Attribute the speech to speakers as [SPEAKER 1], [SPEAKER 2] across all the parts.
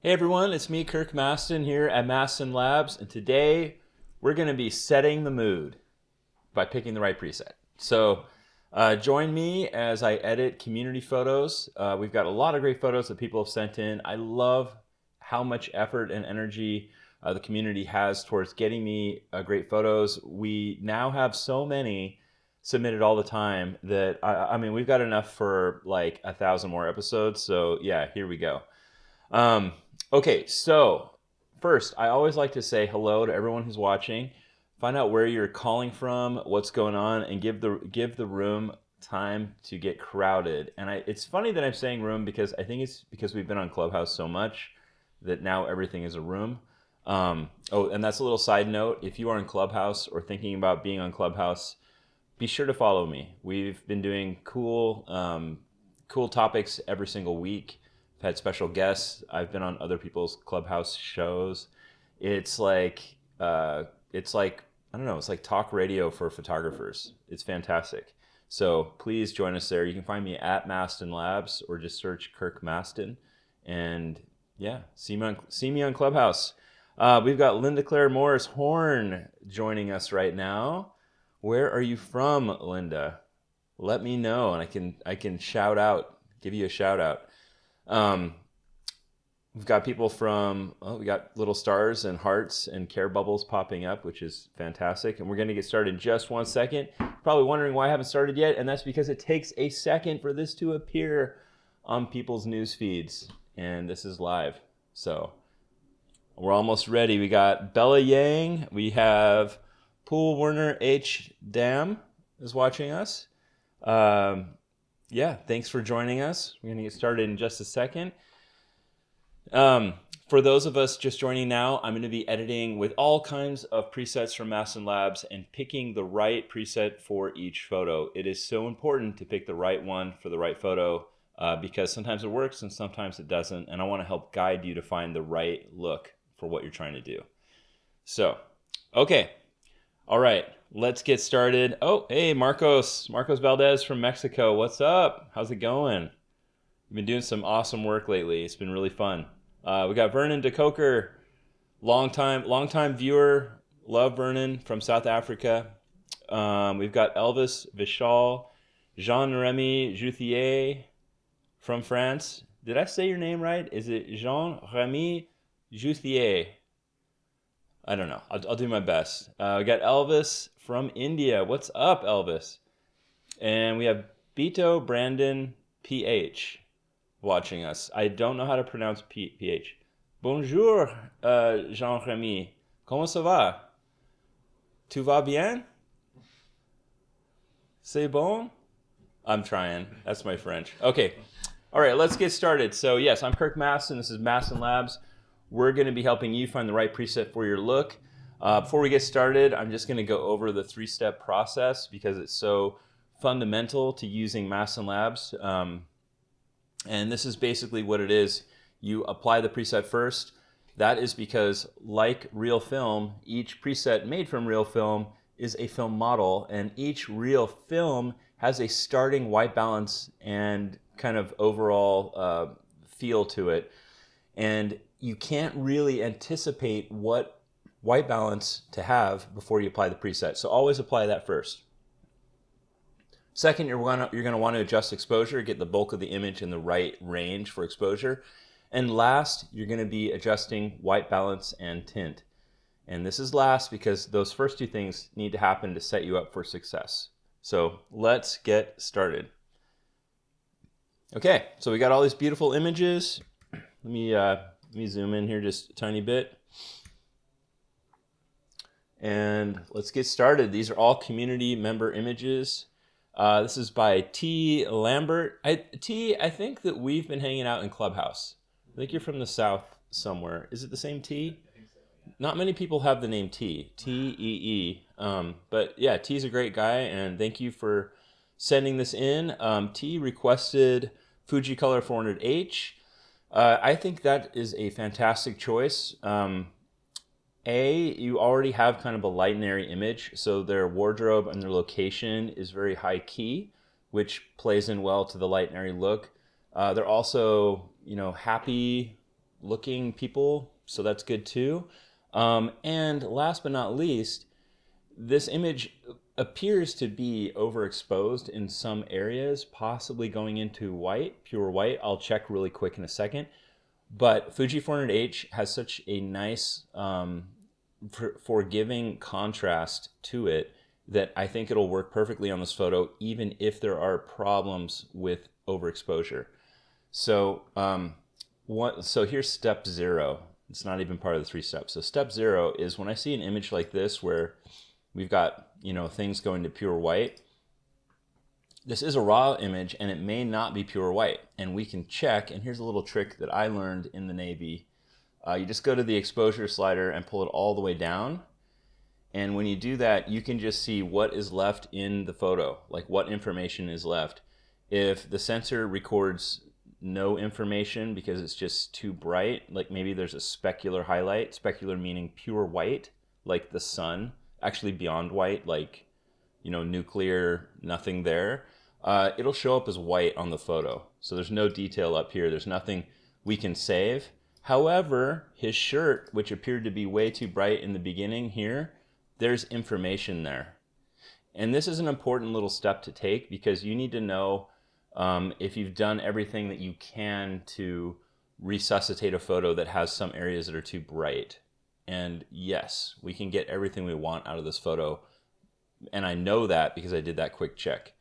[SPEAKER 1] Hey everyone, it's me, Kirk Mastin, here at Mastin Labs, and today we're going to be setting the mood by picking the right preset. So join me as I edit community photos. We've got a lot of great photos that people have sent in. I love how much effort and energy the community has towards getting me great photos. We now have so many submitted all the time that, I mean, we've got enough for like 1,000 more episodes. So yeah, here we go. Okay, so first, I always like to say hello to everyone who's watching, find out where you're calling from, what's going on, and give the room time to get crowded. And it's funny that I'm saying room because I think it's because we've been on Clubhouse so much that now everything is a room. Oh, and that's a little side note. If you are in Clubhouse or thinking about being on Clubhouse, be sure to follow me. We've been doing cool topics every single week. I've had special guests. I've been on other people's Clubhouse shows. It's like I don't know. It's like talk radio for photographers. It's fantastic. So please join us there. You can find me at Mastin Labs or just search Kirk Mastin, and yeah, see me on Clubhouse. We've got Linda Claire Morris Horn joining us right now. Where are you from, Linda? Let me know, and I can give you a shout out. We've got people from, we got little stars and hearts and care bubbles popping up, which is fantastic. And we're going to get started in just 1 second. Probably wondering why I haven't started yet, and that's because it takes a second for this to appear on people's news feeds. And this is live. So we're almost ready. We got Bella Yang. We have Pool Werner H. Dam is watching us. Yeah, thanks for joining us. We're going to get started in just a second. For those of us just joining now, I'm going to be editing with all kinds of presets from Mastin Labs and picking the right preset for each photo. It is so important to pick the right one for the right photo because sometimes it works and sometimes it doesn't. And I want to help guide you to find the right look for what you're trying to do. So, okay. All right, let's get started. Oh, hey, Marcos Valdez from Mexico. What's up? How's it going? We've been doing some awesome work lately. It's been really fun. We got Vernon de Coker, long time viewer. Love Vernon from South Africa. We've got Elvis Vishal, Jean-Remy Jouthier from France. Did I say your name right? Is it Jean-Remy Jouthier? I don't know. I'll do my best. We got Elvis from India. What's up, Elvis? And we have Beto Brandon PH watching us. I don't know how to pronounce PH. Bonjour, Jean-Rémy. Comment ça va? Tu vas bien? C'est bon? I'm trying. That's my French. Okay. All right, let's get started. So yes, I'm Kirk Mastin. This is Mastin Labs. We're going to be helping you find the right preset for your look. Before we get started, I'm just going to go over the 3-step process because it's so fundamental to using Mastin Labs. And this is basically what it is. You apply the preset first. That is because, like real film, each preset made from real film is a film model, and each real film has a starting white balance and kind of overall feel to it. And you can't really anticipate what white balance to have before you apply the preset. So always apply that first. Second, you're going to want to adjust exposure, get the bulk of the image in the right range for exposure. And last, you're going to be adjusting white balance and tint. And this is last because those first two things need to happen to set you up for success. So let's get started. Okay, so we got all these beautiful images. Let me zoom in here just a tiny bit. And let's get started. These are all community member images. This is by T. Lambert. T, I think that we've been hanging out in Clubhouse. I think you're from the South somewhere. Is it the same T?
[SPEAKER 2] I think so, yeah.
[SPEAKER 1] Not many people have the name T. T-E-E. But yeah, T's a great guy, and thank you for sending this in. T requested Fuji Color 400H. I think that is a fantastic choice. You already have kind of a light and airy image, so their wardrobe and their location is very high key, which plays in well to the light and airy look. They're also, happy, looking people, so that's good too. And last but not least, this image appears to be overexposed in some areas, possibly going into white, pure white. I'll check really quick in a second. But Fuji 400H has such a nice forgiving contrast to it that I think it'll work perfectly on this photo, even if there are problems with overexposure. So, so here's step 0. It's not even part of the 3 steps. So step 0 is when I see an image like this where we've got, you know, things going to pure white. This is a raw image and it may not be pure white. And we can check, and here's a little trick that I learned in the Navy. You just go to the exposure slider and pull it all the way down. And when you do that, you can just see what is left in the photo, like what information is left. If the sensor records no information because it's just too bright, like maybe there's a specular highlight, specular meaning pure white, like the sun, actually beyond white, like, you know, nuclear, nothing there, it'll show up as white on the photo. So there's no detail up here. There's nothing we can save. However, his shirt, which appeared to be way too bright in the beginning here, there's information there. And this is an important little step to take because you need to know if you've done everything that you can to resuscitate a photo that has some areas that are too bright. And yes, we can get everything we want out of this photo. And I know that because I did that quick check.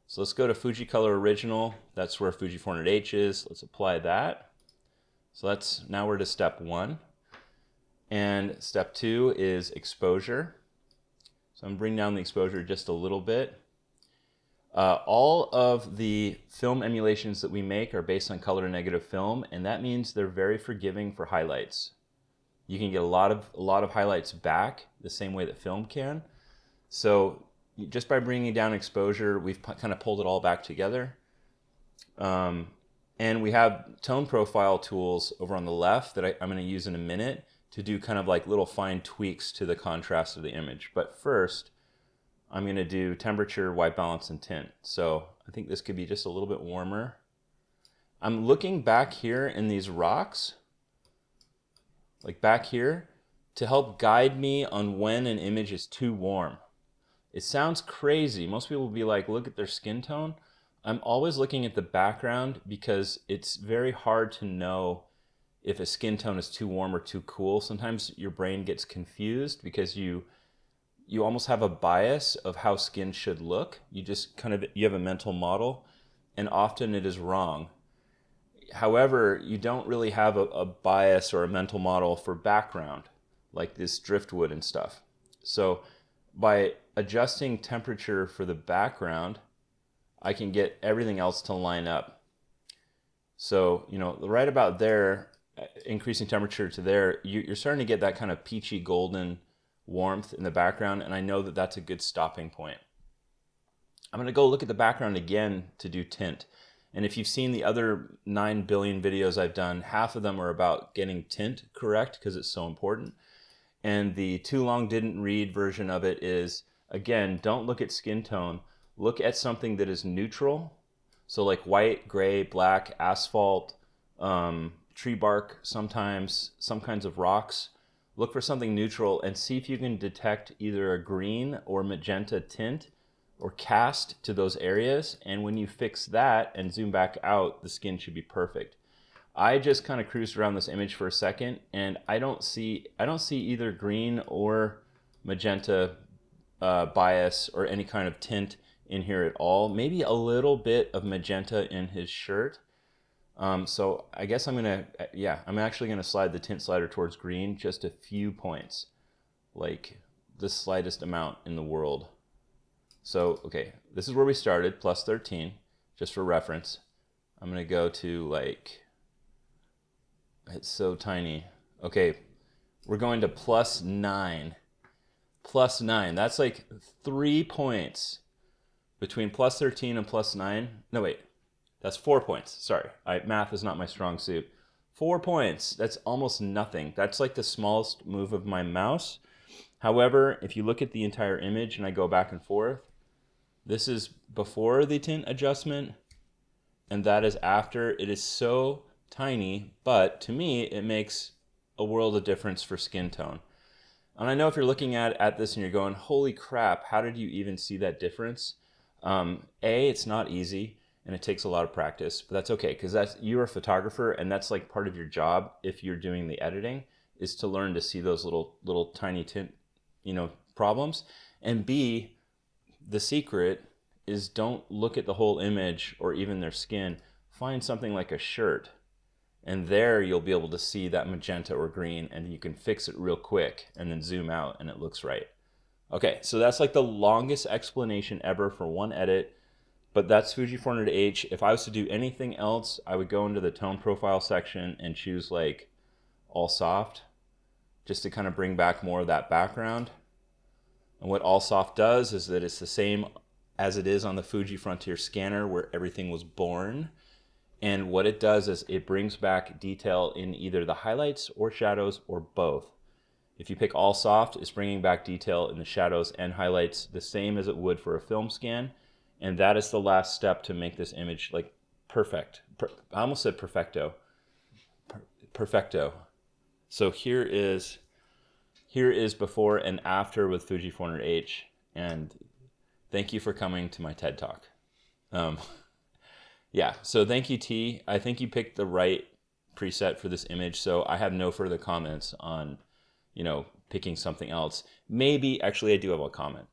[SPEAKER 1] So let's go to Fuji Color Original. That's where Fuji 400H is. Let's apply that. So now we're to step 1. And step 2 is exposure. So I'm bringing down the exposure just a little bit. All of the film emulations that we make are based on color negative film, and that means they're very forgiving for highlights. You can get a lot of highlights back the same way that film can. So just by bringing down exposure, we've kind of pulled it all back together. And we have tone profile tools over on the left that I'm going to use in a minute to do kind of like little fine tweaks to the contrast of the image. But first, I'm going to do temperature, white balance, and tint. So I think this could be just a little bit warmer. I'm looking back here in these rocks, like back here, to help guide me on when an image is too warm. It sounds crazy. Most people will be like, look at their skin tone. I'm always looking at the background because it's very hard to know if a skin tone is too warm or too cool. Sometimes your brain gets confused because you almost have a bias of how skin should look. You have a mental model, and often it is wrong. However, you don't really have a bias or a mental model for background, like this driftwood and stuff. So by adjusting temperature for the background, I can get everything else to line up. So, you know, right about there, increasing temperature to there, you're starting to get that kind of peachy golden warmth in the background, and I know that that's a good stopping point. I'm going to go look at the background again to do tint. And if you've seen the other 9 billion videos I've done, half of them are about getting tint correct because it's so important. And the too long didn't read version of it is, again, don't look at skin tone. Look at something that is neutral. So like white, gray, black, asphalt, tree bark sometimes, some kinds of rocks. Look for something neutral and see if you can detect either a green or magenta tint or cast to those areas. And when you fix that and zoom back out, the skin should be perfect. I just kind of cruised around this image for a second, and I don't see either green or magenta bias or any kind of tint in here at all. Maybe a little bit of magenta in his shirt. So I guess I'm actually gonna slide the tint slider towards green just a few points, like the slightest amount in the world. So, okay, this is where we started, plus 13, just for reference. I'm gonna go to like, it's so tiny. Okay, we're going to plus 9. Plus 9, that's like 3 points between plus 13 and plus 9. No, wait, that's 4 points. Sorry, math is not my strong suit. 4 points, that's almost nothing. That's like the smallest move of my mouse. However, if you look at the entire image and I go back and forth, this is before the tint adjustment, and that is after. It is so tiny, but to me, it makes a world of difference for skin tone. And I know if you're looking at this and you're going, holy crap, how did you even see that difference? It's not easy and it takes a lot of practice, but that's okay because you're a photographer and that's like part of your job if you're doing the editing is to learn to see those little tiny problems. And B, the secret is don't look at the whole image or even their skin. Find something like a shirt, and there you'll be able to see that magenta or green, and you can fix it real quick and then zoom out and it looks right. Okay, so that's like the longest explanation ever for one edit, but that's Fuji 400H. If I was to do anything else, I would go into the tone profile section and choose like all soft, just to kind of bring back more of that background. And what all soft does is that it's the same as it is on the Fuji Frontier scanner where everything was born. And what it does is it brings back detail in either the highlights or shadows or both. If you pick all soft, it's bringing back detail in the shadows and highlights the same as it would for a film scan. And that is the last step to make this image like perfect. I almost said perfecto. Perfecto. So here is before and after with Fuji 400H. And thank you for coming to my TED Talk. Yeah, so thank you, T. I think you picked the right preset for this image, so I have no further comments on, picking something else. Maybe, actually, I do have a comment.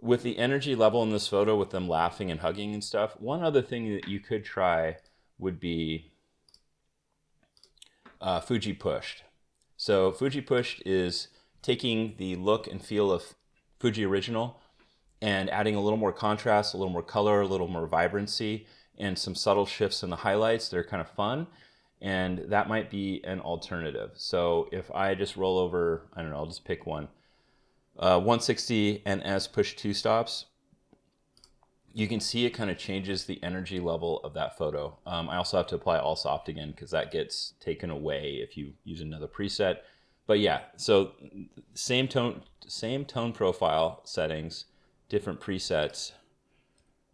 [SPEAKER 1] With the energy level in this photo, with them laughing and hugging and stuff, one other thing that you could try would be Fuji Pushed. So Fuji Pushed is taking the look and feel of Fuji Original and adding a little more contrast, a little more color, a little more vibrancy, and some subtle shifts in the highlights. They're kind of fun, and that might be an alternative. So if I just roll over, I don't know, I'll just pick one. 160 NS push 2 stops. You can see it kind of changes the energy level of that photo. I also have to apply all soft again because that gets taken away if you use another preset. But yeah, so same tone profile settings, different presets,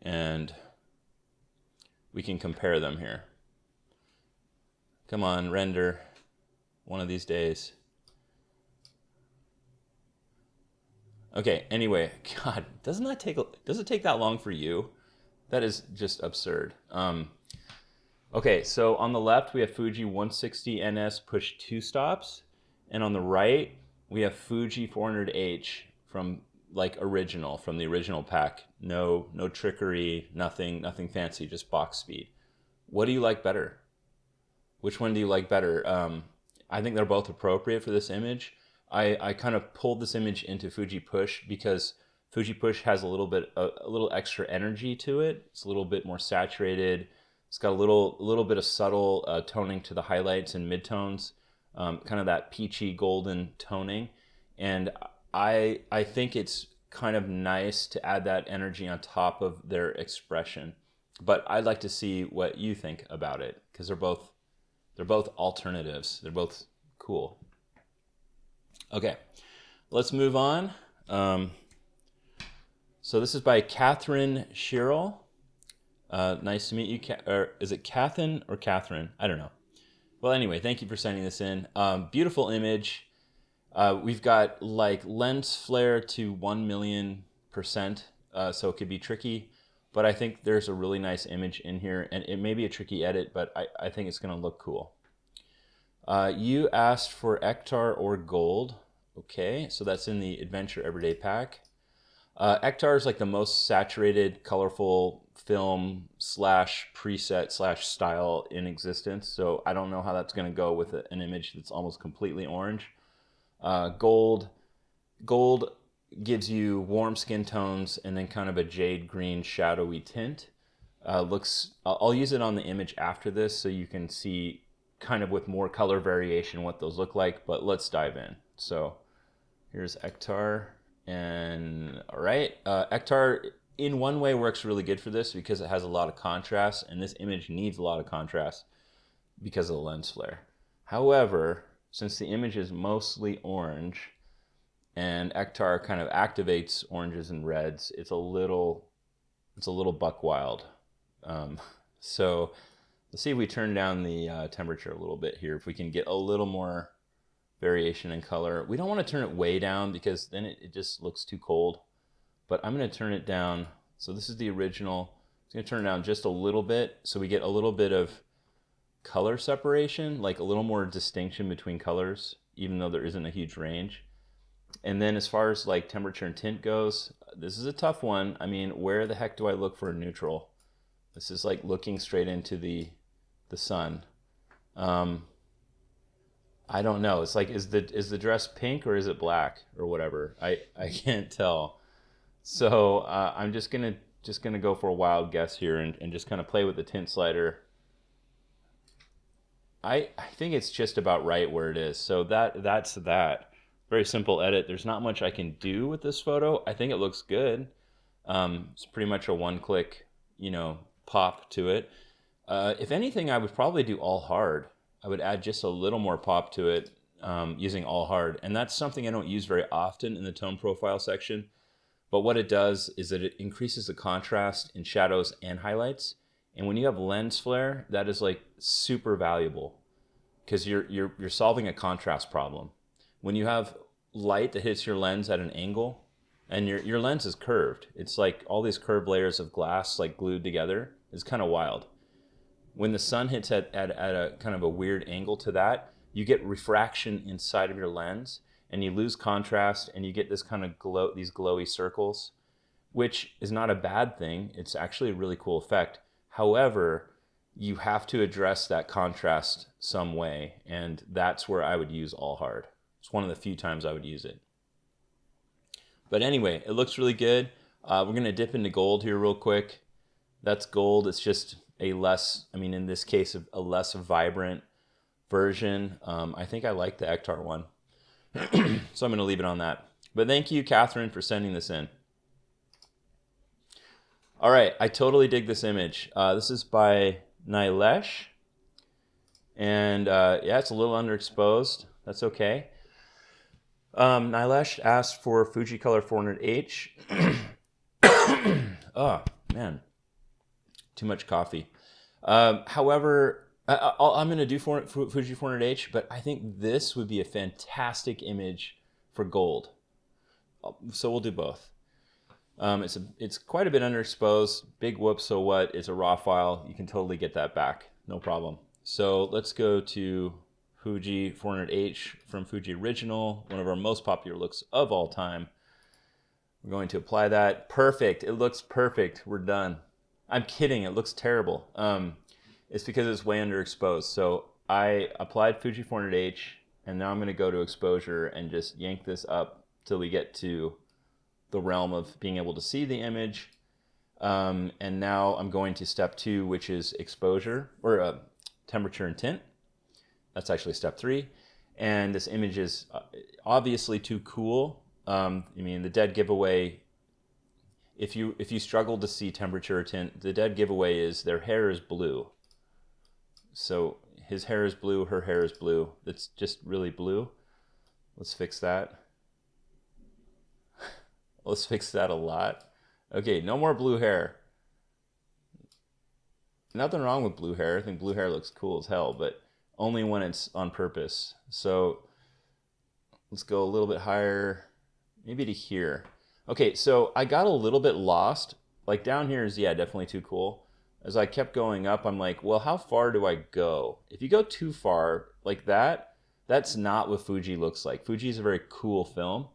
[SPEAKER 1] and we can compare them here. Come on, render one of these days. Okay, anyway, God, does it take that long for you? That is just absurd. Okay, so on the left we have Fuji 160 NS push 2 stops, and on the right we have Fuji 400H from the original pack. No trickery, nothing fancy, just box speed. What do you like better? Which one do you like better? I think they're both appropriate for this image. I kind of pulled this image into Fuji Push because Fuji Push has a little extra energy to it. It's a little bit more saturated. It's got a little bit of subtle toning to the highlights and midtones, kind of that peachy golden toning. And I think it's kind of nice to add that energy on top of their expression. But I'd like to see what you think about it because they're both alternatives. They're both cool. Okay, let's move on. So this is by Catherine Sherrill. Nice to meet you. Or is it Catherine or Catherine? I don't know. Well, anyway, thank you for sending this in. Beautiful image. We've got like lens flare to 1,000,000%, so it could be tricky. But I think there's a really nice image in here, and it may be a tricky edit, but I think it's going to look cool. You asked for Ektar or gold. Okay, so that's in the Adventure Everyday pack. Ektar is like the most saturated, colorful film / preset / style in existence. So I don't know how that's going to go with an image that's almost completely orange. Gold gives you warm skin tones and then kind of a jade green shadowy tint. I'll use it on the image after this so you can see kind of with more color variation what those look like, but let's dive in. So here's Ektar, and all right, Ektar in one way works really good for this because it has a lot of contrast, and this image needs a lot of contrast because of the lens flare. However, since the image is mostly orange and Ektar kind of activates oranges and reds, it's a little buck wild. So Let's see if we turn down the temperature a little bit here, if we can get a little more variation in color. We don't want to turn it way down because then it just looks too cold. But I'm going to turn it down. So this is the original. I'm going to turn it down just a little bit so we get a little bit of color separation, like a little more distinction between colors, even though there isn't a huge range. And then as far as like temperature and tint goes, this is a tough one. I mean, where the heck do I look for a neutral? This is like looking straight into the sun. I don't know. It's like, is the dress pink or is it black or whatever? I can't tell. So I'm just gonna go for a wild guess here and just kind of play with the tint slider. I think it's just about right where it is. So that's that. Very simple edit. There's not much I can do with this photo. I think it looks good. It's pretty much a one-click, pop to it. If anything, I would probably do all hard. I would add just a little more pop to it using all hard. And that's something I don't use very often in the tone profile section. But what it does is that it increases the contrast in shadows and highlights. And when you have lens flare, that is like super valuable because you're solving a contrast problem. When you have light that hits your lens at an angle and your lens is curved, it's like all these curved layers of glass like glued together. It's kind of wild. When the sun hits at a kind of a weird angle to that, you get refraction inside of your lens and you lose contrast and you get this kind of these glowy circles, which is not a bad thing. It's actually a really cool effect. However, you have to address that contrast some way, and that's where I would use all hard. It's one of the few times I would use it. But anyway, it looks really good. We're going to dip into gold here real quick. That's gold. It's just a less, in this case, a less vibrant version. I think I like the Ektar one. So I'm going to leave it on that. But thank you, Catherine, for sending this in. All right, I totally dig this image. This is by Nilesh. And yeah, it's a little underexposed. That's okay. Nilesh asked for Fuji Color 400H. Oh, man. Too much coffee. However, I'm going to do Fuji 400H, but I think this would be a fantastic image for gold. So we'll do both. It's quite a bit underexposed. Big whoop, so what? It's a raw file. You can totally get that back. No problem. So let's go to Fuji 400H from Fuji Original, one of our most popular looks of all time. We're going to apply that. Perfect. It looks perfect. We're done. I'm kidding. It looks terrible. It's because it's way underexposed. So I applied Fuji 400H, and now I'm going to go to exposure and just yank this up till we get to the realm of being able to see the image. And now I'm going to step 2, which is exposure, or temperature and tint. That's actually step 3. And this image is obviously too cool. The dead giveaway, if you struggle to see temperature or tint, the dead giveaway is their hair is blue. So his hair is blue, her hair is blue. It's just really blue. Let's fix that. Let's fix that a lot. Okay, no more blue hair. Nothing wrong with blue hair. I think blue hair looks cool as hell, but only when it's on purpose. So let's go a little bit higher, maybe to here. Okay, so I got a little bit lost. Like down here is, yeah, definitely too cool. As I kept going up, I'm like, well, how far do I go? If you go too far like that, that's not what Fuji looks like. Fuji is a very cool film,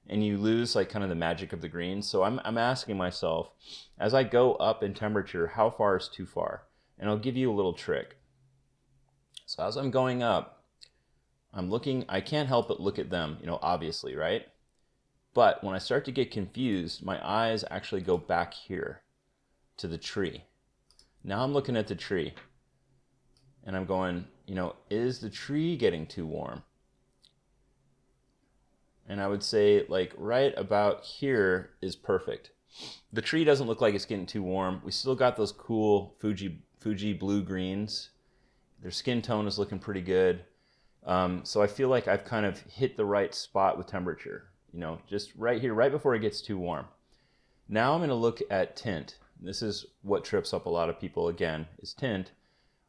[SPEAKER 1] and you lose like kind of the magic of the green. So I'm asking myself, as I go up in temperature, how far is too far? And I'll give you a little trick. So as I'm going up, I'm looking, I can't help but look at them, obviously, right? But when I start to get confused, my eyes actually go back here to the tree. Now I'm looking at the tree and I'm going, is the tree getting too warm? And I would say like right about here is perfect. The tree doesn't look like it's getting too warm. We still got those cool Fuji blue greens. Their skin tone is looking pretty good. So I feel like I've kind of hit the right spot with temperature, just right here, right before it gets too warm. Now I'm going to look at tint. This is what trips up a lot of people again, is tint.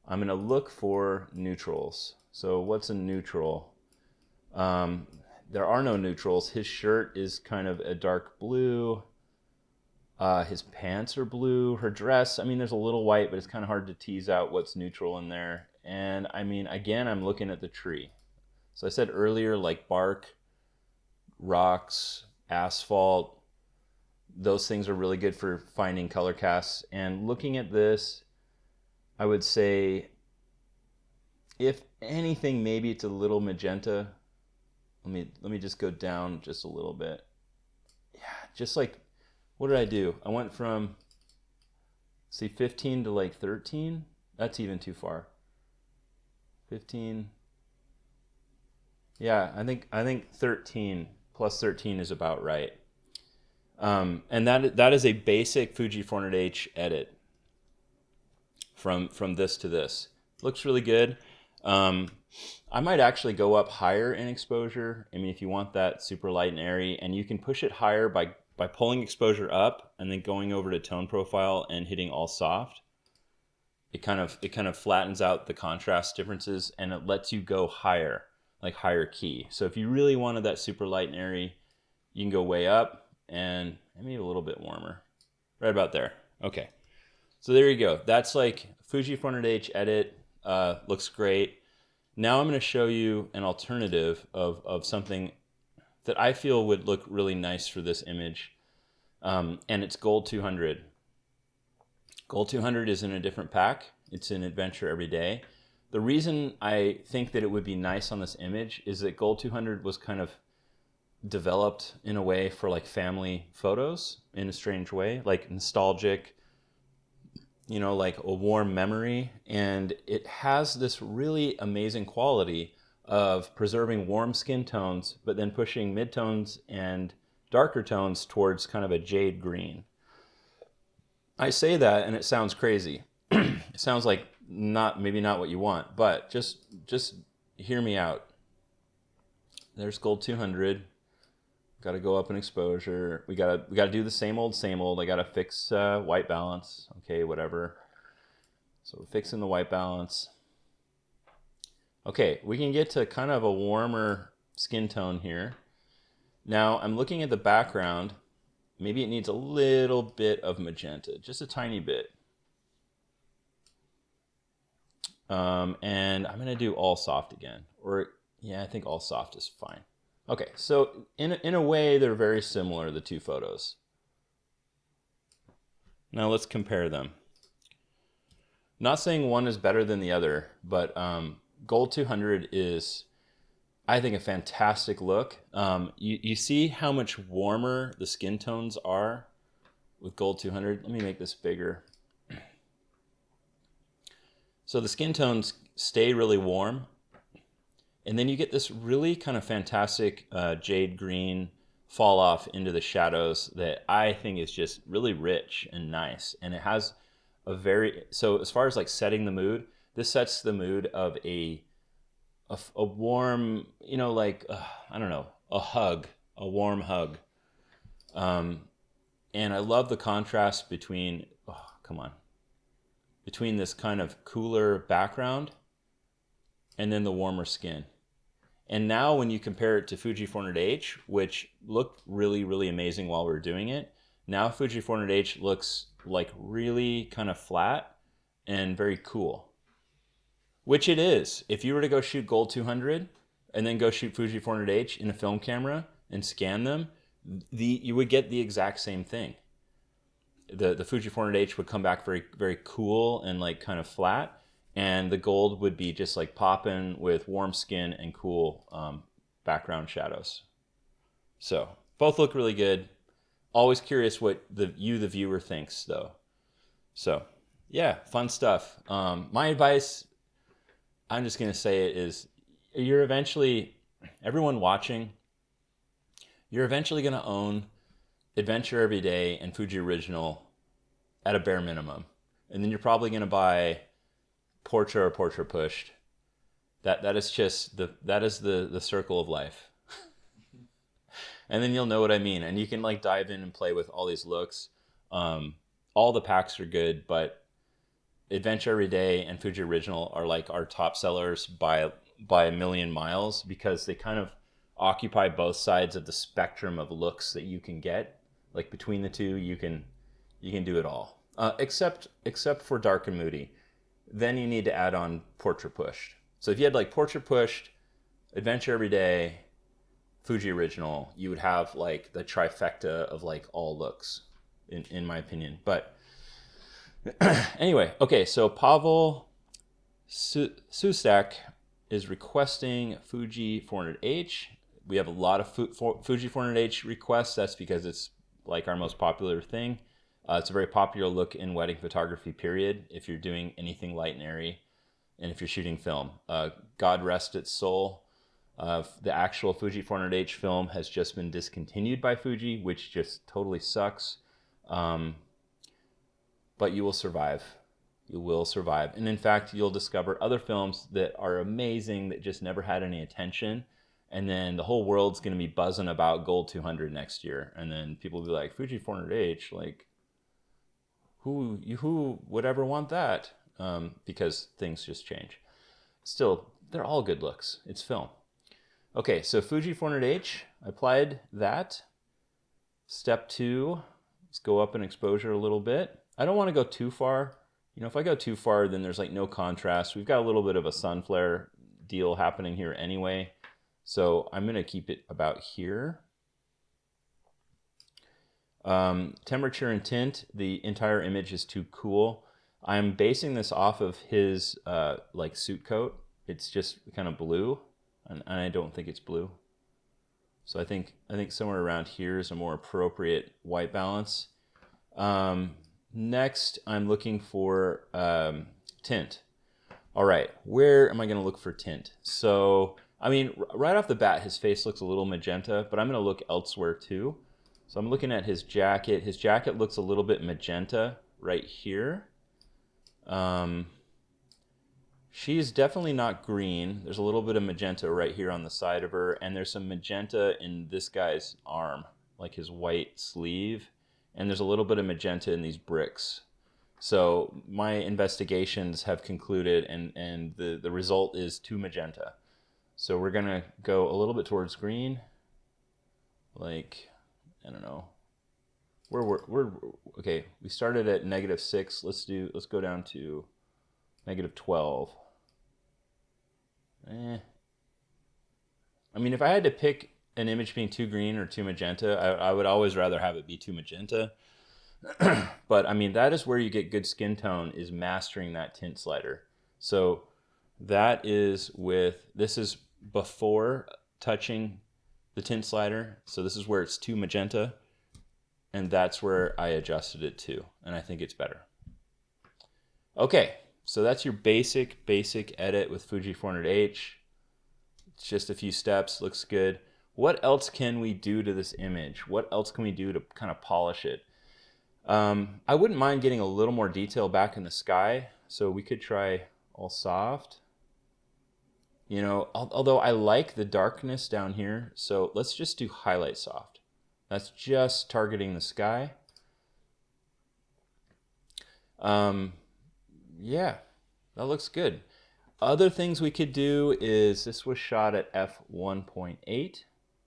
[SPEAKER 1] I'm going to look for neutrals. So what's a neutral? There are no neutrals. His shirt is kind of a dark blue. His pants are blue. Her dress, I mean, there's a little white, but it's kind of hard to tease out what's neutral in there. And I mean, again, I'm looking at the tree. So I said earlier, like bark, rocks, asphalt, those things are really good for finding color casts. And looking at this, I would say, if anything, maybe it's a little magenta. Let me just go down just a little bit. Yeah, just like, what did I do? I went from, see, 15 to like 13. That's even too far. 15. Yeah, I think 13 plus 13 is about right. And that is a basic Fuji 400H edit from this to this. Looks really good. I might actually go up higher in exposure. I mean, if you want that super light and airy, and you can push it higher by pulling exposure up and then going over to tone profile and hitting all soft. It kind of flattens out the contrast differences, and it lets you go higher, like higher key. So if you really wanted that super light and airy, you can go way up and maybe a little bit warmer. Right about there. Okay. So there you go. That's like Fuji 400H edit. Looks great. Now I'm going to show you an alternative of something that I feel would look really nice for this image. And it's Gold 200. Gold 200 is in a different pack. It's in Adventure Every Day. The reason I think that it would be nice on this image is that Gold 200 was kind of developed in a way for like family photos in a strange way, like nostalgic, you know, like a warm memory. And it has this really amazing quality of preserving warm skin tones, but then pushing midtones and darker tones towards kind of a jade green. I say that and it sounds crazy. It sounds like maybe not what you want, but just hear me out. There's Gold 200. Got to go up in exposure. We gotta do the same old. I gotta fix white balance. Okay, whatever. So we're fixing the white balance. Okay, we can get to kind of a warmer skin tone here. Now I'm looking at the background. Maybe it needs a little bit of magenta, just a tiny bit. And I'm gonna do all soft again. Or yeah, I think all soft is fine. Okay, so in a way, they're very similar, the two photos. Now let's compare them. Not saying one is better than the other, but Gold 200 is, I think, a fantastic look. You see how much warmer the skin tones are with Gold 200. Let me make this bigger. So the skin tones stay really warm. And then you get this really kind of fantastic jade green fall off into the shadows that I think is just really rich and nice. And it has so as far as like setting the mood, this sets the mood of a warm, you know, like, I don't know, a warm hug. And I love the contrast between this kind of cooler background and then the warmer skin. And now when you compare it to Fuji 400H, which looked really, really amazing while we were doing it, now Fuji 400H looks like really kind of flat and very cool. Which it is. If you were to go shoot Gold 200 and then go shoot Fuji 400H in a film camera and scan them, you would get the exact same thing. The Fuji 400H would come back very, very cool and like kind of flat. And the gold would be just like popping with warm skin and cool background shadows. So both look really good. Always curious what the viewer thinks though. So yeah, fun stuff. My advice, I'm just going to say it is, everyone watching, you're eventually going to own Adventure Every Day and Fuji Original at a bare minimum. And then you're probably going to buy Portra or Portra Pushed. That is just the circle of life. And then you'll know what I mean. And you can like dive in and play with all these looks. All the packs are good, but Adventure Every Day and Fuji Original are like our top sellers by a million miles, because they kind of occupy both sides of the spectrum of looks that you can get. Like between the two, you can do it all, except for dark and moody. Then you need to add on Portrait Pushed. So if you had like Portrait Pushed, Adventure Every Day, Fuji Original, you would have like the trifecta of like all looks, in my opinion. But anyway, okay, so Pavel Sustak is requesting Fuji 400H. We have a lot of Fuji 400H requests. That's because it's like our most popular thing. It's a very popular look in wedding photography, period, if you're doing anything light and airy, and if you're shooting film. God rest its soul. The actual Fuji 400H film has just been discontinued by Fuji, which just totally sucks. But you will survive. You will survive. And in fact, you'll discover other films that are amazing that just never had any attention. And then the whole world's going to be buzzing about Gold 200 next year. And then people will be like, Fuji 400H, like, who would ever want that? Because things just change. Still, they're all good looks. It's film. Okay, so Fuji 400H, I applied that. Step 2, let's go up in exposure a little bit. I don't want to go too far. You know, if I go too far, then there's like no contrast. We've got a little bit of a sun flare deal happening here anyway. So I'm going to keep it about here. Temperature and tint, the entire image is too cool. I'm basing this off of his like suit coat. It's just kind of blue, and I don't think it's blue. So I think somewhere around here is a more appropriate white balance. Next, I'm looking for tint. All right, where am I going to look for tint? So, I mean, right off the bat, his face looks a little magenta, but I'm going to look elsewhere too. So I'm looking at his jacket. His jacket looks a little bit magenta right here. She's definitely not green. There's a little bit of magenta right here on the side of her, and there's some magenta in this guy's arm, like his white sleeve. And there's a little bit of magenta in these bricks. So my investigations have concluded, and the result is too magenta. So we're gonna go a little bit towards green, like, I don't know. We're okay. We started at -6. Let's go down to -12. I mean, if I had to pick an image being too green or too magenta, I would always rather have it be too magenta. But I mean, that is where you get good skin tone, is mastering that tint slider. So that is this is before touching the tint slider. So this is where it's too magenta, and that's where I adjusted it to, and I think it's better. Okay, so that's your basic edit with Fuji 400H. It's just a few steps, looks good. What else can we do to this image? What else can we do to kind of polish it? I wouldn't mind getting a little more detail back in the sky, so we could try all soft. You know, although I like the darkness down here, so let's just do highlight soft. That's just targeting the sky. Yeah, that looks good. Other things we could do is, this was shot at f1.8.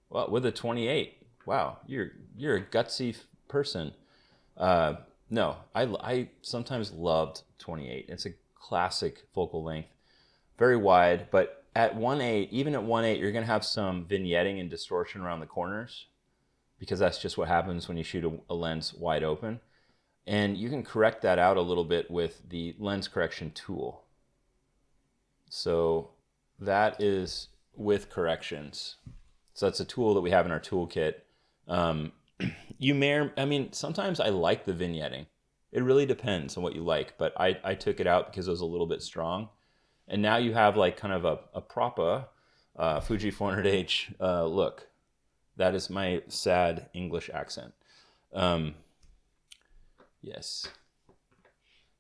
[SPEAKER 1] Well, with a 28. Wow, you're a gutsy person. No, I sometimes loved 28. It's a classic focal length, very wide, but at 1.8, even at 1.8, you're gonna have some vignetting and distortion around the corners, because that's just what happens when you shoot a lens wide open. And you can correct that out a little bit with the lens correction tool. So that is with corrections. So that's a tool that we have in our toolkit. I mean, sometimes I like the vignetting. It really depends on what you like, but I took it out because it was a little bit strong. And now you have like kind of a proper Fuji 400H look. That is my sad English accent. Yes.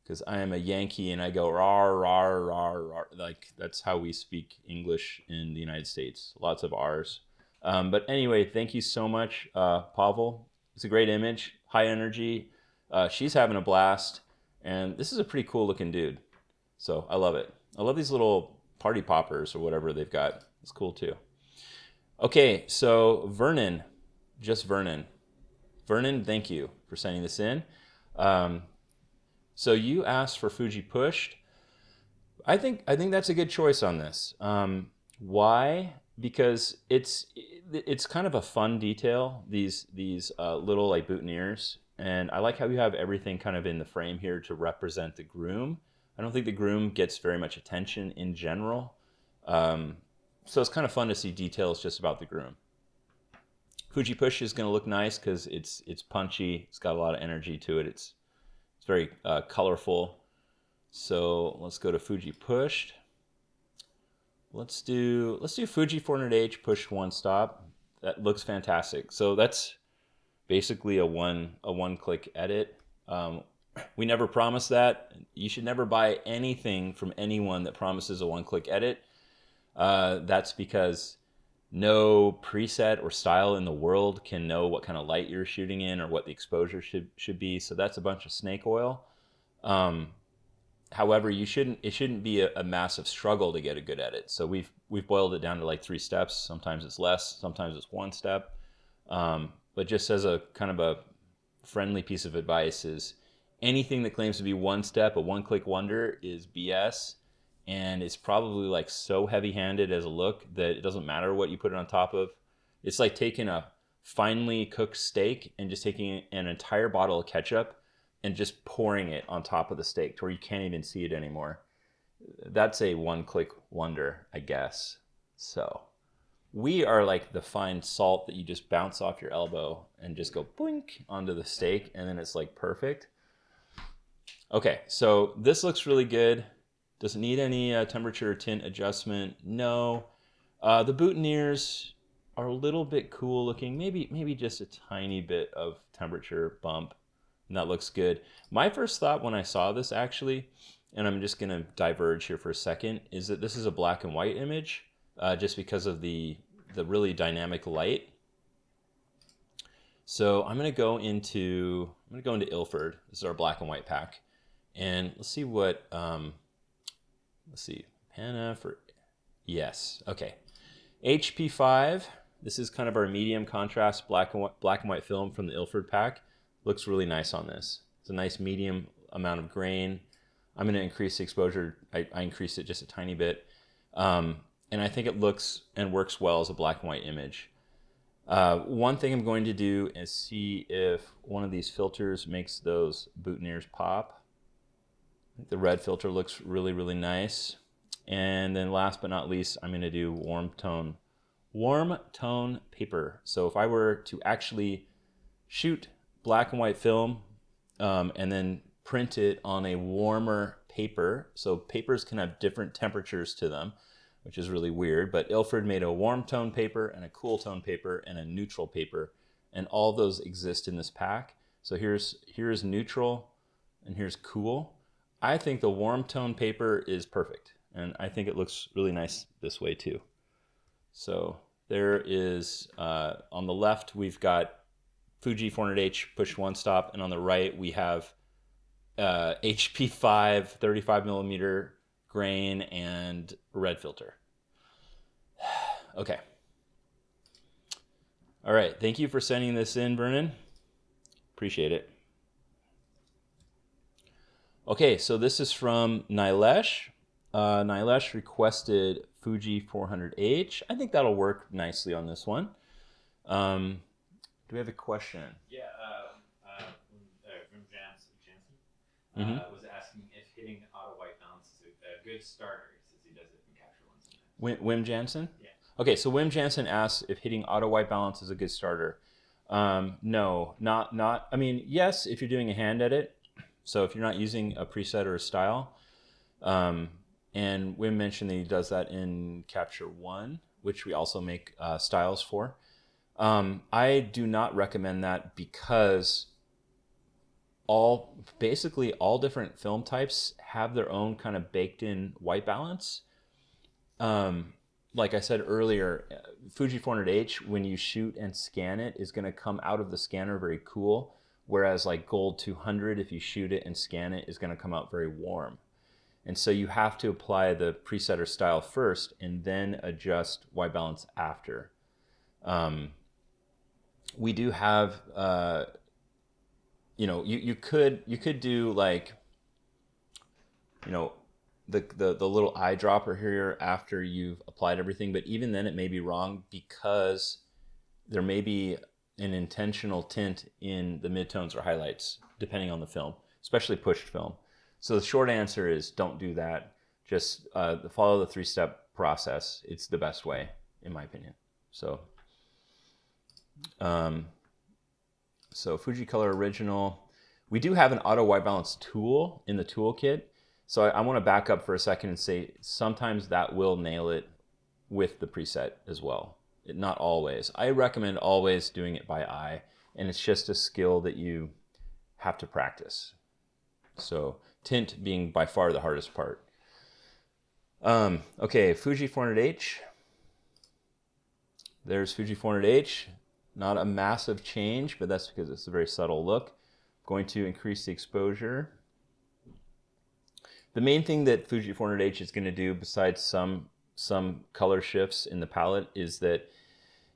[SPEAKER 1] Because I am a Yankee and I go rar, rar, rar, rar. Like, that's how we speak English in the United States. Lots of R's. But anyway, thank you so much, Pavel. It's a great image, high energy. She's having a blast. And this is a pretty cool looking dude. So I love it. I love these little party poppers or whatever they've got. It's cool too. Okay, so Vernon, just Vernon. Vernon, thank you for sending this in. So you asked for Fuji pushed. I think that's a good choice on this. Why? Because it's kind of a fun detail. These little like boutonnieres, and I like how you have everything kind of in the frame here to represent the groom. I don't think the groom gets very much attention in general, so it's kind of fun to see details just about the groom. Fuji push is going to look nice because it's punchy. It's got a lot of energy to it. It's very colorful. So let's go to Fuji pushed. Let's do Fuji 400H push one stop. That looks fantastic. So that's basically a one click edit. We never promise that. You should never buy anything from anyone that promises a one click edit. That's because no preset or style in the world can know what kind of light you're shooting in or what the exposure should be. So that's a bunch of snake oil. However, it shouldn't be a massive struggle to get a good edit. So we've boiled it down to like 3 steps. Sometimes it's less, sometimes it's 1 step. But just as a kind of a friendly piece of advice is anything that claims to be 1 step, a one-click wonder is BS. And it's probably like so heavy-handed as a look that it doesn't matter what you put it on top of. It's like taking a finely cooked steak and just taking an entire bottle of ketchup and just pouring it on top of the steak to where you can't even see it anymore. That's a one-click wonder, I guess. So we are like the fine salt that you just bounce off your elbow and just go boink onto the steak, and then it's like perfect. Okay, so this looks really good. Does it need any temperature or tint adjustment? No. The boutonnieres are a little bit cool looking. Maybe just a tiny bit of temperature bump, and that looks good. My first thought when I saw this actually, and I'm just gonna diverge here for a second, is that this is a black and white image, just because of the really dynamic light. So I'm gonna go into Ilford. This is our black and white pack, and let's see what. Let's see, Pana for, yes, okay. HP5, this is kind of our medium contrast black and white film from the Ilford pack. Looks really nice on this. It's a nice medium amount of grain. I'm gonna increase the exposure. I increased it just a tiny bit. And I think it looks and works well as a black and white image. One thing I'm going to do is see if one of these filters makes those boutonnieres pop. The red filter looks really, really nice. And then last but not least, I'm going to do warm tone paper. So if I were to actually shoot black and white film and then print it on a warmer paper, so papers can have different temperatures to them, which is really weird, but Ilford made a warm tone paper and a cool tone paper and a neutral paper, and all those exist in this pack. So here's neutral and here's cool. I think the warm tone paper is perfect, and I think it looks really nice this way too. So there is, on the left, we've got Fuji 400H push one stop, and on the right, we have HP5 35 millimeter grain and red filter. Okay. All right, thank you for sending this in, Vernon. Appreciate it. Okay, so this is from Nilesh. Nilesh requested Fuji 400H. I think that'll work nicely on this one. Do we have a question?
[SPEAKER 2] Yeah, Jansen was asking if hitting auto white balance is a good starter, since he does it in capture one sometimes.
[SPEAKER 1] Wim Jansen?
[SPEAKER 2] Yeah.
[SPEAKER 1] Okay, so Wim Jansen asks if hitting auto white balance is a good starter. No, not. I mean, yes, if you're doing a hand edit. So if you're not using a preset or a style, and Wim mentioned that he does that in Capture One, which we also make styles for. I do not recommend that because basically all different film types have their own kind of baked in white balance. Like I said earlier, Fuji 400H, when you shoot and scan it, is going to come out of the scanner very cool. whereas like gold 200, if you shoot it and scan it, is going to come out very warm. And so you have to apply the preset or style first and then adjust white balance after. We do have, you could do like, the little eyedropper here after you've applied everything, but even then it may be wrong because there may be an intentional tint in the midtones or highlights depending on the film, especially pushed film. So the short answer is don't do that. Just follow the 3-step process. It's the best way, in my opinion. So, Fuji Color Original. We do have an auto white balance tool in the toolkit. So I want to back up for a second and say sometimes that will nail it with the preset as well. Not always. I recommend always doing it by eye, and it's just a skill that you have to practice. So tint being by far the hardest part. Okay, Fuji 400H. There's Fuji 400H. Not a massive change, but that's because it's a very subtle look. Going to increase the exposure. The main thing that Fuji 400H is going to do, besides some color shifts in the palette, is that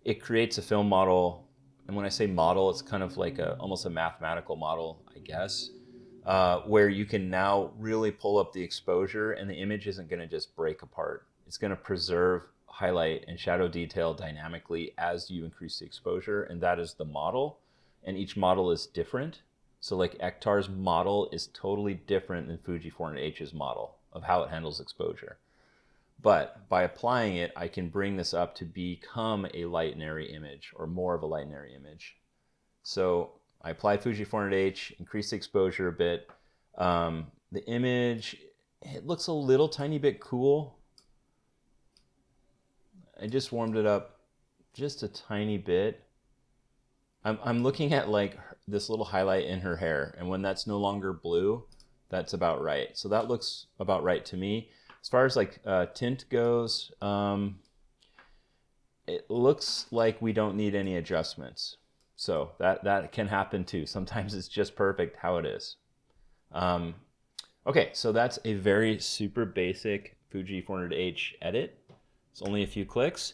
[SPEAKER 1] it creates a film model. And when I say model, it's kind of like almost a mathematical model, I guess, where you can now really pull up the exposure and the image isn't going to just break apart. It's going to preserve highlight and shadow detail dynamically as you increase the exposure, and that is the model. And each model is different. So like Ektar's model is totally different than Fuji 400H's model of how it handles exposure. But by applying it, I can bring this up to become a light and airy image, or more of a light and airy image. So I apply Fuji 400H, increase the exposure a bit. The image, it looks a little tiny bit cool. I just warmed it up just a tiny bit. I'm looking at like this little highlight in her hair, and when that's no longer blue, that's about right. So that looks about right to me. As far as like tint goes, it looks like we don't need any adjustments. So that can happen too. Sometimes it's just perfect how it is. Okay, so that's a very super basic Fuji 400H edit. It's only a few clicks.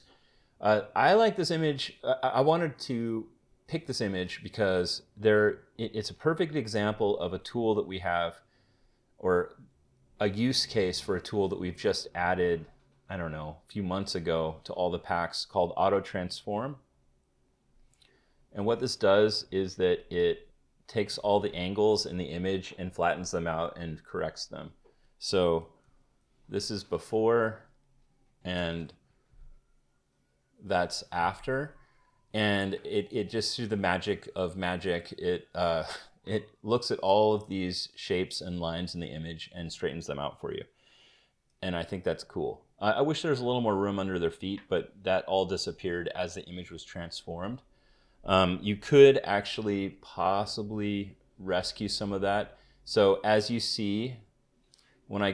[SPEAKER 1] I like this image. I wanted to pick this image because it's a perfect example of a tool that we have, or a use case for a tool that we've just added, I don't know, a few months ago to all the packs, called Auto Transform. And what this does is that it takes all the angles in the image and flattens them out and corrects them. So this is before and that's after. And it just, through the magic of magic, it looks at all of these shapes and lines in the image and straightens them out for you. And I think that's cool. I wish there was a little more room under their feet, but that all disappeared as the image was transformed. You could actually possibly rescue some of that. So as you see, when I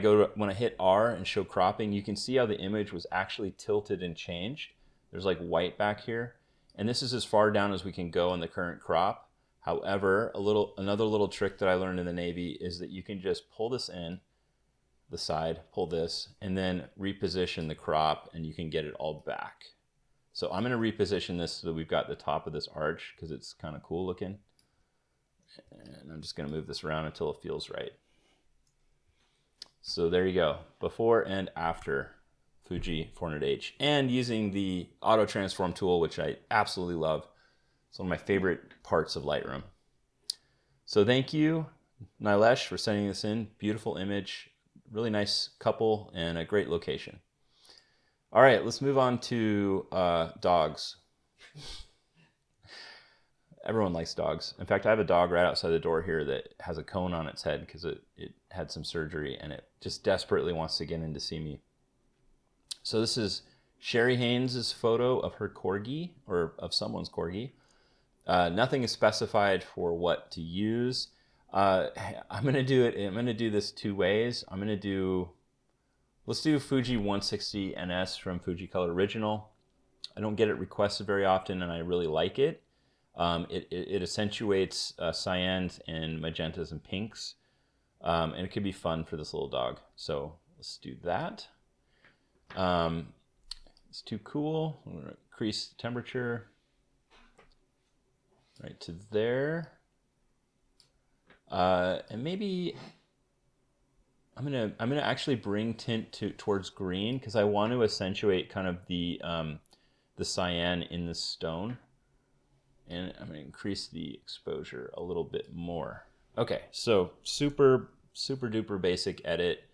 [SPEAKER 1] hit R and show cropping, you can see how the image was actually tilted and changed. There's like white back here. And this is as far down as we can go in the current crop. However, another little trick that I learned in the Navy is that you can just pull this in the side, pull this, and then reposition the crop, and you can get it all back. So I'm going to reposition this so that we've got the top of this arch because it's kind of cool looking. And I'm just going to move this around until it feels right. So there you go, before and after Fuji 400H, and using the Auto Transform tool, which I absolutely love. It's one of my favorite parts of Lightroom. So thank you, Nilesh, for sending this in. Beautiful image, really nice couple, and a great location. All right, let's move on to dogs. Everyone likes dogs. In fact, I have a dog right outside the door here that has a cone on its head because it had some surgery, and it just desperately wants to get in to see me. So this is Sherry Haynes' photo of her corgi, or of someone's corgi. Nothing is specified for what to use. I'm gonna do this two ways. Let's do Fuji 160 NS from Fuji Color Original. I don't get it requested very often, and I really like it. It accentuates cyans and magentas and pinks, and it could be fun for this little dog. So let's do that. It's too cool. I'm gonna increase the temperature right to there, and maybe I'm gonna actually bring tint towards green because I want to accentuate kind of the cyan in the stone, and I'm gonna increase the exposure a little bit more. Okay, so super duper basic edit.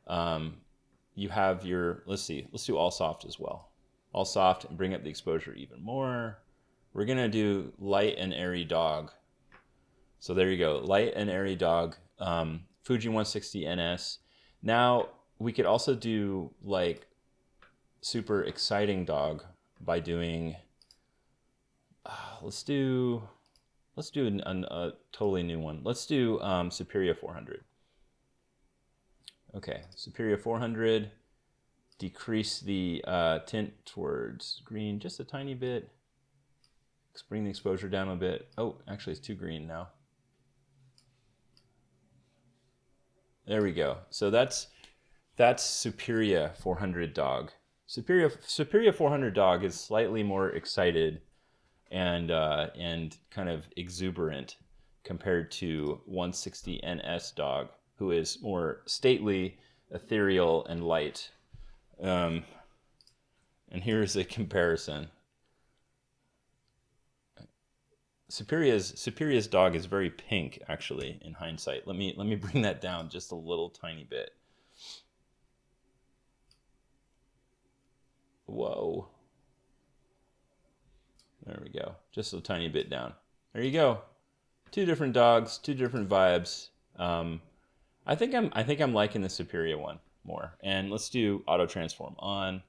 [SPEAKER 1] You have your, let's do all soft as well. All soft and bring up the exposure even more. We're gonna do light and airy dog. So there you go, light and airy dog, Fuji 160 NS. Now we could also do like super exciting dog by doing, let's do a totally new one. Let's do Superia 400. Okay, Superia 400. Decrease the tint towards green just a tiny bit. Let's bring the exposure down a bit. Oh, actually it's too green now. There we go. So that's Superia 400 dog. Superia 400 dog is slightly more excited and kind of exuberant compared to 160 NS dog, who is more stately, ethereal, and light. And here's a comparison. Superia's dog is very pink, actually, in hindsight. Let me bring that down just a little tiny bit. Whoa. There we go. Just a tiny bit down. There you go. Two different dogs, two different vibes. I think I'm liking the Superia one more. And let's do auto transform on.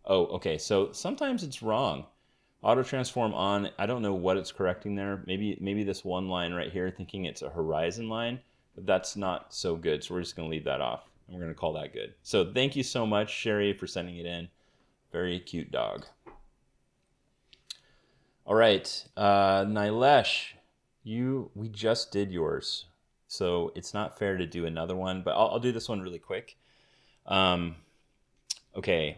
[SPEAKER 1] Oh, okay. So sometimes it's wrong. Auto transform on. I don't know what it's correcting there. Maybe this one line right here, thinking it's a horizon line, but that's not so good. So we're just going to leave that off, and we're going to call that good. So thank you so much, Sherry, for sending it in. Very cute dog. All right, Nilesh, we just did yours, so it's not fair to do another one, but I'll do this one really quick. Okay,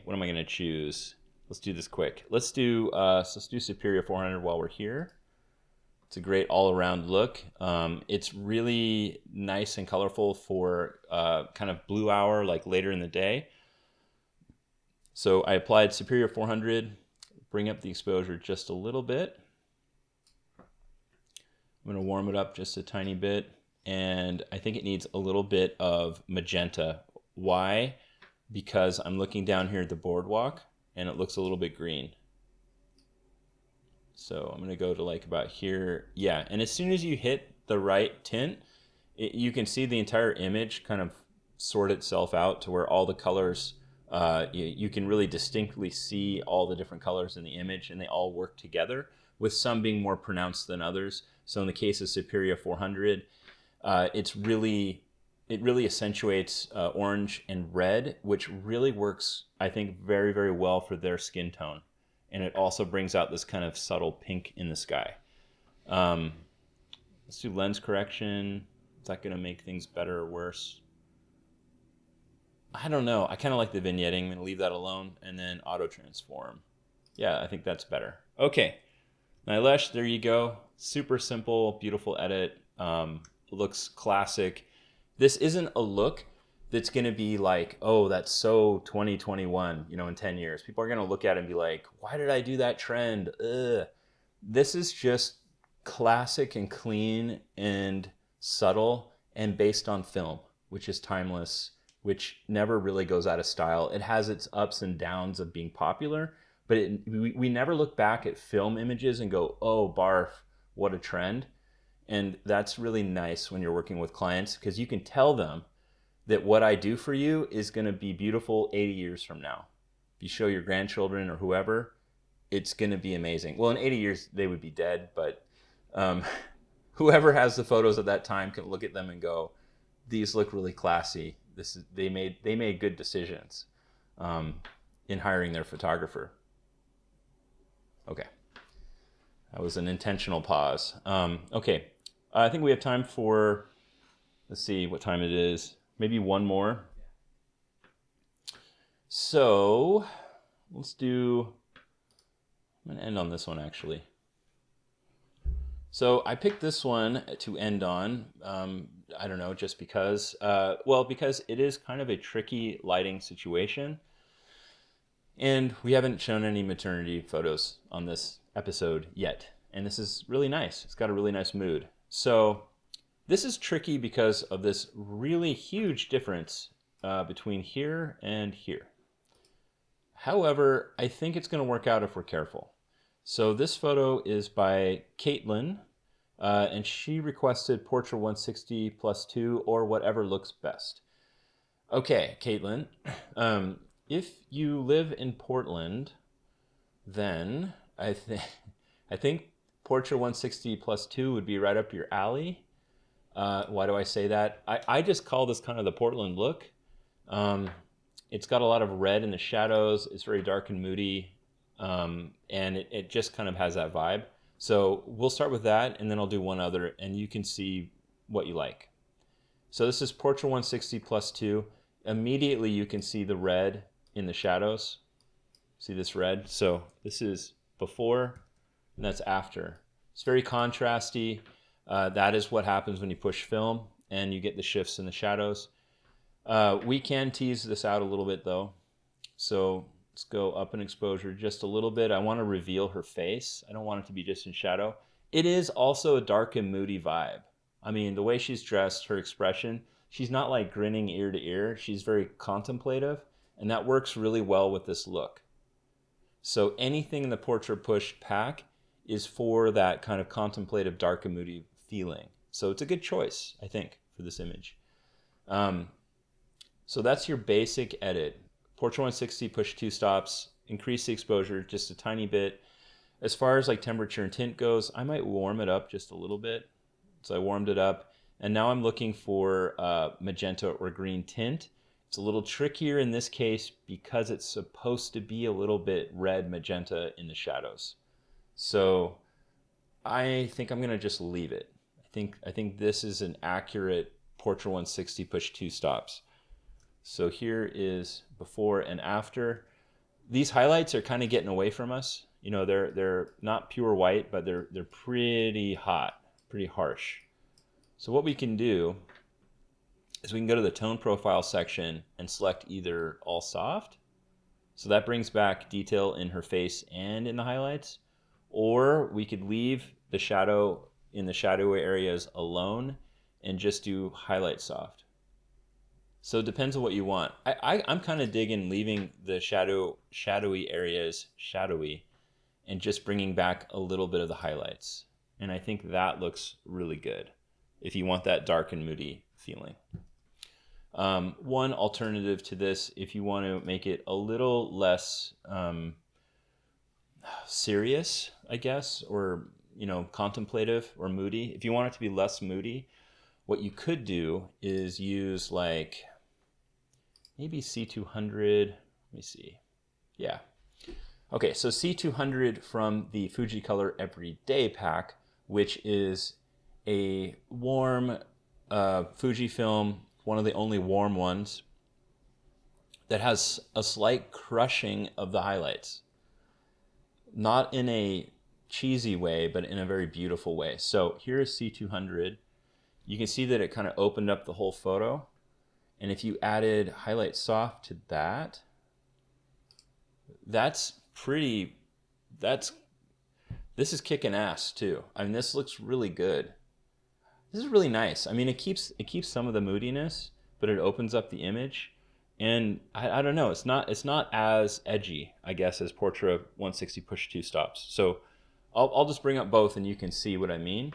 [SPEAKER 1] what am I going to choose? Let's do this quick. Let's do Superia 400 while we're here. It's a great all-around look. It's really nice and colorful for kind of blue hour, like later in the day. So I applied Superia 400. Bring up the exposure just a little bit. I'm going to warm it up just a tiny bit. And I think it needs a little bit of magenta. Why? Because I'm looking down here at the boardwalk and it looks a little bit green. So I'm going to go to like about here. Yeah, and as soon as you hit the right tint, you can see the entire image kind of sort itself out to where all the colors, you can really distinctly see all the different colors in the image, and they all work together, with some being more pronounced than others. So in the case of Superia 400, it really accentuates orange and red, which really works, I think, very, very well for their skin tone. And it also brings out this kind of subtle pink in the sky. Let's do lens correction. Is that going to make things better or worse? I don't know. I kind of like the vignetting. I'm going to leave that alone. And then auto transform. Yeah, I think that's better. Okay. Nilesh, there you go. Super simple, beautiful edit. Looks classic. This isn't a look that's going to be like, oh, that's so 2021, in 10 years. People are going to look at it and be like, why did I do that trend? Ugh. This is just classic and clean and subtle and based on film, which is timeless, which never really goes out of style. It has its ups and downs of being popular, but we never look back at film images and go, oh, barf, what a trend. And that's really nice when you're working with clients, because you can tell them that what I do for you is going to be beautiful 80 years from now. If you show your grandchildren or whoever, it's going to be amazing. Well, in 80 years, they would be dead, but whoever has the photos at that time can look at them and go, these look really classy. They made good decisions in hiring their photographer. Okay. That was an intentional pause. Okay, I think we have time for, let's see what time it is. Maybe one more. So let's do, I'm going to end on this one actually. So I picked this one to end on. I don't know, just because, well, because it is kind of a tricky lighting situation. And we haven't shown any maternity photos on this episode yet. And this is really nice. It's got a really nice mood. So this is tricky because of this really huge difference between here and here. However, I think it's going to work out if we're careful. So this photo is by Caitlin, and she requested Portra 160 plus 2 or whatever looks best. Okay, Caitlin, if you live in Portland, then I think Portra 160 plus 2 would be right up your alley. Why do I say that? I just call this kind of the Portland look. It's got a lot of red in the shadows. It's very dark and moody, and it just kind of has that vibe. So we'll start with that, and then I'll do one other, and you can see what you like. So this is Portra 160 plus 2. Immediately you can see the red in the shadows. See this red? So this is before, and that's after. It's very contrasty. That is what happens when you push film, and you get the shifts in the shadows. We can tease this out a little bit though. So let's go up in exposure just a little bit. I want to reveal her face. I don't want it to be just in shadow. It is also a dark and moody vibe. I mean, the way she's dressed, her expression, she's not like grinning ear to ear. She's very contemplative, and that works really well with this look. So anything in the Portra Push pack is for that kind of contemplative, dark and moody feeling. So it's a good choice, I think, for this image. So that's your basic edit. Portra 160, push 2 stops, increase the exposure just a tiny bit. As far as like temperature and tint goes, I might warm it up just a little bit. So I warmed it up, and now I'm looking for magenta or green tint. It's a little trickier in this case because it's supposed to be a little bit red magenta in the shadows. So I think I'm gonna just leave it. I think this is an accurate Portra 160 push 2 stops. So here is before and after. These highlights are kind of getting away from us. You know, they're not pure white, but they're pretty hot, pretty harsh. So what we can do is we can go to the tone profile section and select either all soft. So that brings back detail in her face and in the highlights. Or we could leave the shadow in the shadowy areas alone and just do highlight soft. So it depends on what you want. I'm kind of digging leaving the shadowy areas shadowy and just bringing back a little bit of the highlights. And I think that looks really good if you want that dark and moody feeling. One alternative to this, if you want to make it a little less serious, I guess, or contemplative or moody, if you want it to be less moody, what you could do is use like maybe C200. Let me see. Yeah. Okay, so C200 from the Fuji Color Everyday pack, which is a warm Fujifilm, one of the only warm ones, that has a slight crushing of the highlights. Not in a cheesy way, but in a very beautiful way. So here is C200. You can see that it kind of opened up the whole photo. And if you added highlight soft to that, this is kicking ass too. I mean, this looks really good. This is really nice. I mean, it keeps some of the moodiness, but it opens up the image. And I don't know, it's not as edgy, I guess, as Portra 160 push 2 stops. So I'll just bring up both and you can see what I mean.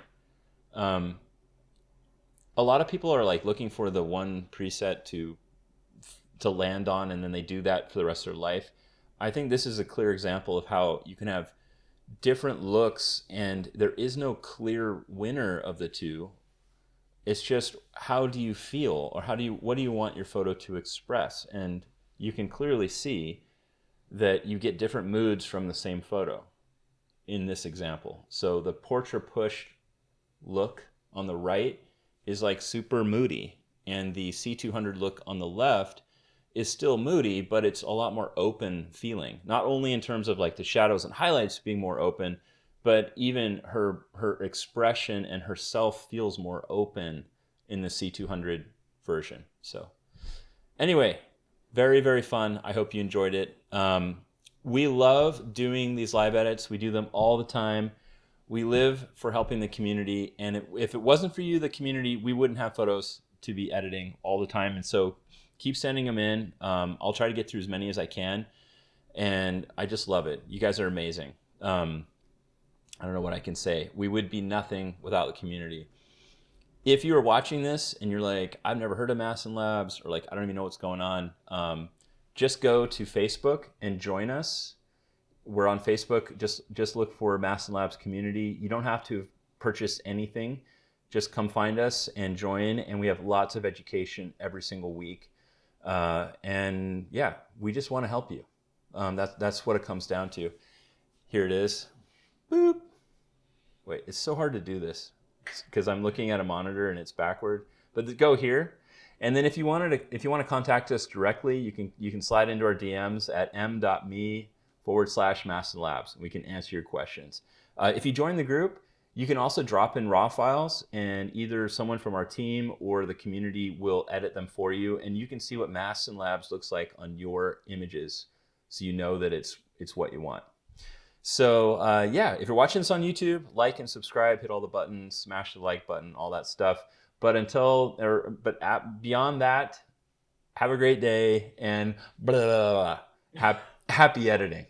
[SPEAKER 1] A lot of people are like looking for the one preset to land on, and then they do that for the rest of their life. I think this is a clear example of how you can have different looks and there is no clear winner of the two. It's just, how do you feel, or what do you want your photo to express? And you can clearly see that you get different moods from the same photo. in this example. So the Portra push look on the right is like super moody, and the C200 look on the left is still moody, but it's a lot more open feeling. Not only in terms of like the shadows and highlights being more open, but even her expression and herself feels more open in the C200 version. So anyway, very, very fun. I hope you enjoyed it. We love doing these live edits. We do them all the time. We live for helping the community. And if it wasn't for you, the community, we wouldn't have photos to be editing all the time. And so keep sending them in. I'll try to get through as many as I can. And I just love it. You guys are amazing. I don't know what I can say. We would be nothing without the community. If you are watching this and you're like, I've never heard of Mastin Labs, or like, I don't even know what's going on, just go to Facebook and join us. We're on Facebook. Just look for Mastin Labs community. You don't have to purchase anything. Just come find us and join. And we have lots of education every single week. And yeah, we just want to help you. That's what it comes down to. Here it is. Boop. Wait, it's so hard to do this because I'm looking at a monitor and it's backward. But go here, and then if you want to contact us directly, you can slide into our DMs at m.me/Mastin Labs. We can answer your questions. If you join the group, you can also drop in raw files, and either someone from our team or the community will edit them for you, and you can see what Mastin Labs looks like on your images, so you know that it's what you want. So yeah, if you're watching this on YouTube, like and subscribe, hit all the buttons, smash the like button, all that stuff. But beyond that, have a great day and blah, blah, blah, blah. Happy editing.